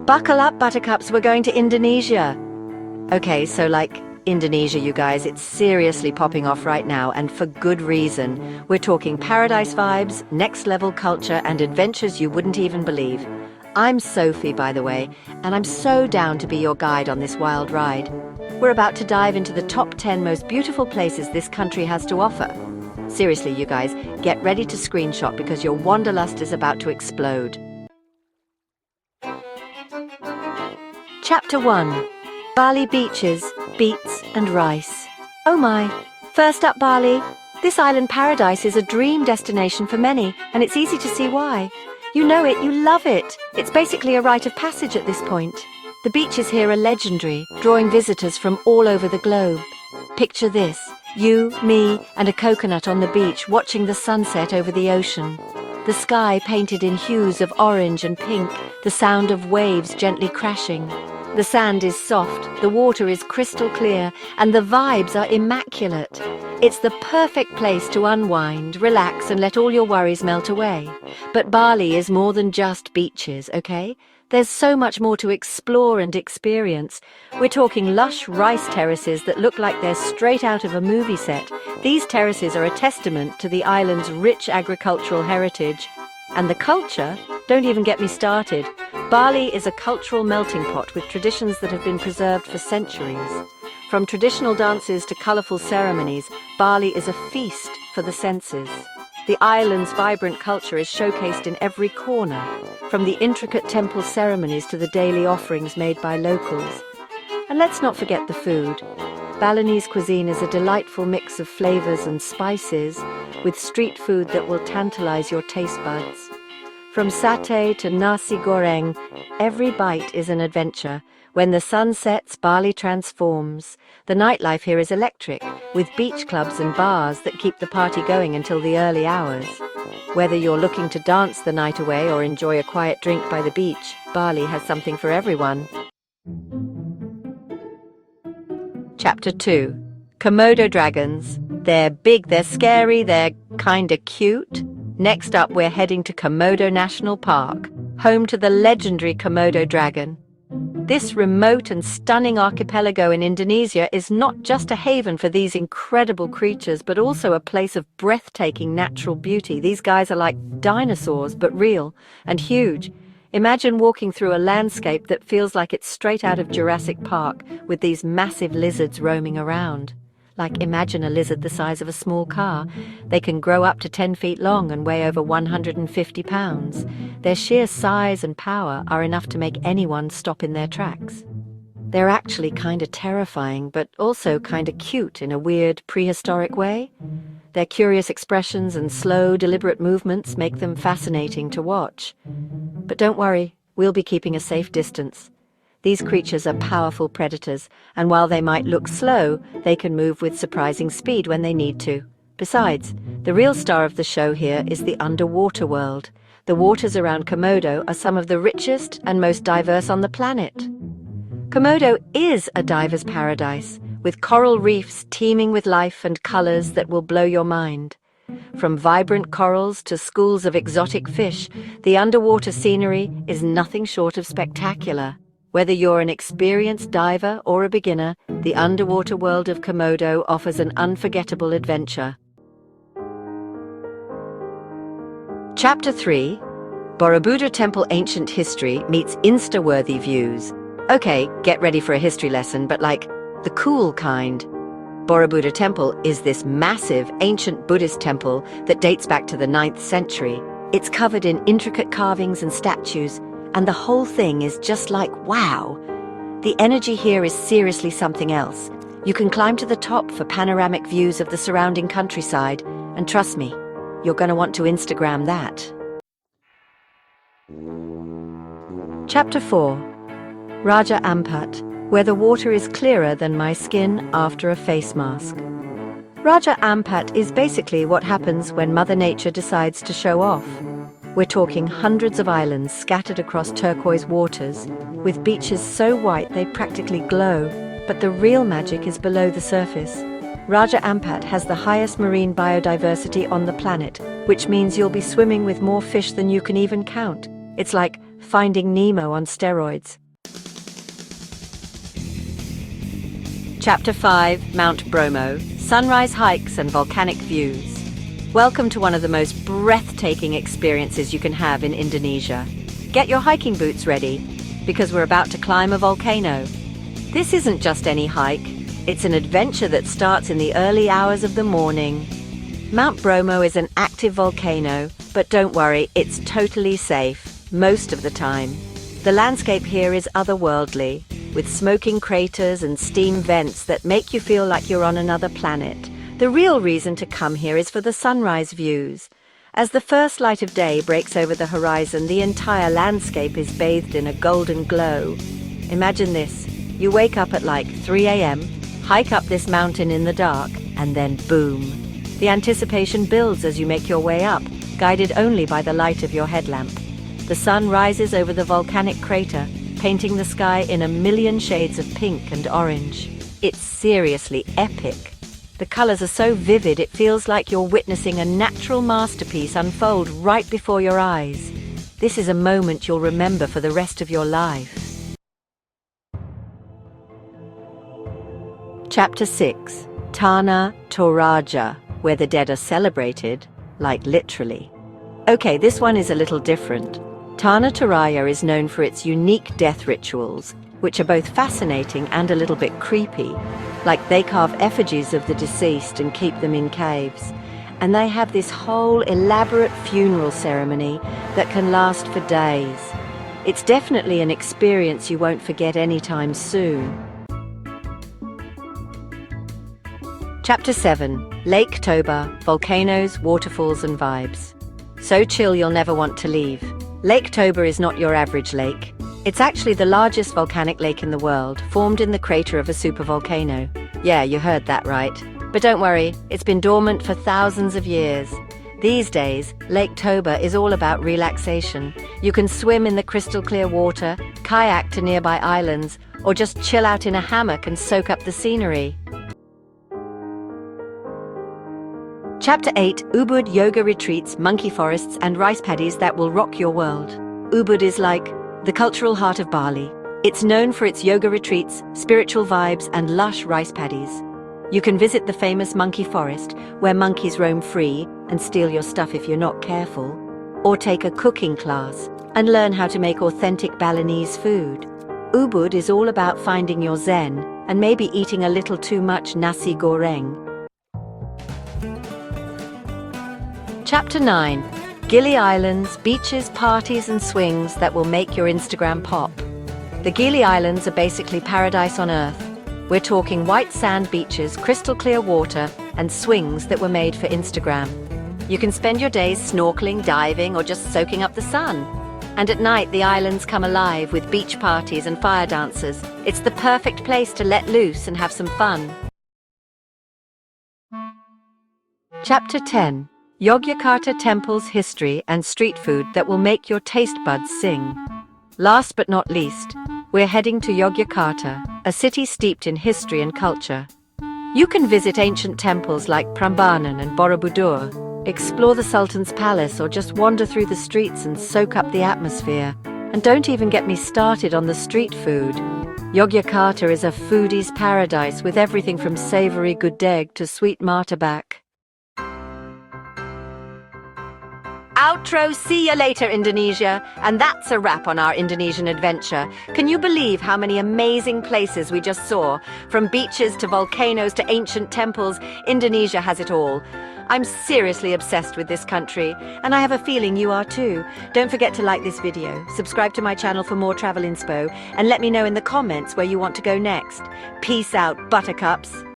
Buckle up, buttercups, we're going to Indonesia. Okay, so like Indonesia, you guys, it's seriously popping off right now, and for good reason. We're talking paradise vibes, next level culture, and adventures you wouldn't even believe. I'm Sophie, by the way, and I'm so down to be your guide on this wild ride. We're about to dive into the top 10 most beautiful places this country has to offer. Seriously, you guys, get ready to screenshot because your wanderlust is about to explode. Chapter 1. Bali beaches, beets and rice. Oh my! First up, Bali. This island paradise is a dream destination for many, and it's easy to see why. You know it, you love it. It's basically a rite of passage at this point. The beaches here are legendary, drawing visitors from all over the globe. Picture this: you, me, and a coconut on the beach watching the sunset over the ocean. The sky painted in hues of orange and pink, the sound of waves gently crashing. The sand is soft, the water is crystal clear, and the vibes are immaculate. It's the perfect place to unwind, relax, and let all your worries melt away. But Bali is more than just beaches, okay? There's so much more to explore and experience. We're talking lush rice terraces that look like they're straight out of a movie set. These terraces are a testament to the island's rich agricultural heritage. And the culture? Don't even get me started. Bali is a cultural melting pot with traditions that have been preserved for centuries. From traditional dances to colourful ceremonies, Bali is a feast for the senses. The island's vibrant culture is showcased in every corner, from the intricate temple ceremonies to the daily offerings made by locals. And let's not forget the food. Balinese cuisine is a delightful mix of flavours and spices, with street food that will tantalise your taste buds. From satay to nasi goreng, every bite is an adventure. When the sun sets, Bali transforms. The nightlife here is electric, with beach clubs and bars that keep the party going until the early hours. Whether you're looking to dance the night away or enjoy a quiet drink by the beach, Bali has something for everyone. Chapter 2. Komodo dragons. They're big, they're scary, they're kinda cute. Next up, we're heading to Komodo National Park, home to the legendary Komodo dragon. This remote and stunning archipelago in Indonesia is not just a haven for these incredible creatures, but also a place of breathtaking natural beauty. These guys are like dinosaurs, but real and huge. Imagine walking through a landscape that feels like it's straight out of Jurassic Park, with these massive lizards roaming around. Like, imagine a lizard the size of a small car. They can grow up to 10 feet long and weigh over 150 pounds. Their sheer size and power are enough to make anyone stop in their tracks. They're actually kinda terrifying, but also kinda cute in a weird, prehistoric way. Their curious expressions and slow, deliberate movements make them fascinating to watch. But don't worry, we'll be keeping a safe distance. These creatures are powerful predators, and while they might look slow, they can move with surprising speed when they need to. Besides, the real star of the show here is the underwater world. The waters around Komodo are some of the richest and most diverse on the planet. Komodo is a diver's paradise, with coral reefs teeming with life and colors that will blow your mind. From vibrant corals to schools of exotic fish, the underwater scenery is nothing short of spectacular. Whether you're an experienced diver or a beginner, the underwater world of Komodo offers an unforgettable adventure. Chapter 3. Borobudur Temple Ancient History meets Insta-worthy views. Okay, get ready for a history lesson, but like the cool kind. Borobudur Temple is this massive ancient Buddhist temple that dates back to the 9th century. It's covered in intricate carvings and statues, and the whole thing is just like, wow! The energy here is seriously something else. You can climb to the top for panoramic views of the surrounding countryside, and trust me, you're going to want to Instagram that. Chapter 4. Raja Ampat, where the water is clearer than my skin after a face mask. Raja Ampat is basically what happens when Mother Nature decides to show off. We're talking hundreds of islands scattered across turquoise waters, with beaches so white they practically glow, but the real magic is below the surface. Raja Ampat has the highest marine biodiversity on the planet, which means you'll be swimming with more fish than you can even count. It's like Finding Nemo on steroids. Chapter 5, Mount Bromo, sunrise hikes and volcanic views. Welcome to one of the most breathtaking experiences you can have in Indonesia. Get your hiking boots ready, because we're about to climb a volcano. This isn't just any hike, it's an adventure that starts in the early hours of the morning. Mount Bromo is an active volcano, but don't worry, it's totally safe, most of the time. The landscape here is otherworldly, with smoking craters and steam vents that make you feel like you're on another planet. The real reason to come here is for the sunrise views. As the first light of day breaks over the horizon, the entire landscape is bathed in a golden glow. Imagine this. You wake up at like 3 a.m., hike up this mountain in the dark, and then boom. The anticipation builds as you make your way up, guided only by the light of your headlamp. The sun rises over the volcanic crater, painting the sky in a million shades of pink and orange. It's seriously epic. The colors are so vivid it feels like you're witnessing a natural masterpiece unfold right before your eyes. This is a moment you'll remember for the rest of your life. Chapter 6, Tanah Toraja, where the dead are celebrated, like literally. Okay, this one is a little different. Tanah Toraja is known for its unique death rituals, which are both fascinating and a little bit creepy. Like they carve effigies of the deceased and keep them in caves. And they have this whole elaborate funeral ceremony that can last for days. It's definitely an experience you won't forget anytime soon. Chapter 7, Lake Toba, volcanoes, waterfalls and vibes. So chill you'll never want to leave. Lake Toba is not your average lake. It's actually the largest volcanic lake in the world, formed in the crater of a supervolcano. Yeah, you heard that right. But don't worry, it's been dormant for thousands of years. These days, Lake Toba is all about relaxation. You can swim in the crystal clear water, kayak to nearby islands, or just chill out in a hammock and soak up the scenery. Chapter 8, Ubud yoga retreats, monkey forests and rice paddies that will rock your world. Ubud is like the cultural heart of Bali. It's known for its yoga retreats, spiritual vibes, and lush rice paddies. You can visit the famous monkey forest, where monkeys roam free and steal your stuff if you're not careful, or take a cooking class and learn how to make authentic Balinese food. Ubud is all about finding your zen and maybe eating a little too much nasi goreng. Chapter 9, Gili Islands, beaches, parties and swings that will make your Instagram pop. The Gili Islands are basically paradise on earth. We're talking white sand beaches, crystal clear water, and swings that were made for Instagram. You can spend your days snorkeling, diving, or just soaking up the sun. And at night, the islands come alive with beach parties and fire dancers. It's the perfect place to let loose and have some fun. Chapter 10, Yogyakarta temples, history, and street food that will make your taste buds sing. Last but not least, we're heading to Yogyakarta, a city steeped in history and culture. You can visit ancient temples like Prambanan and Borobudur, explore the Sultan's palace, or just wander through the streets and soak up the atmosphere. And don't even get me started on the street food. Yogyakarta is a foodie's paradise with everything from savory gudeg to sweet martabak. Outro, see you later, Indonesia. And that's a wrap on our Indonesian adventure. Can you believe how many amazing places we just saw? From beaches to volcanoes to ancient temples, Indonesia has it all. I'm seriously obsessed with this country, and I have a feeling you are too. Don't forget to like this video, subscribe to my channel for more travel inspo, and let me know in the comments where you want to go next. Peace out, buttercups.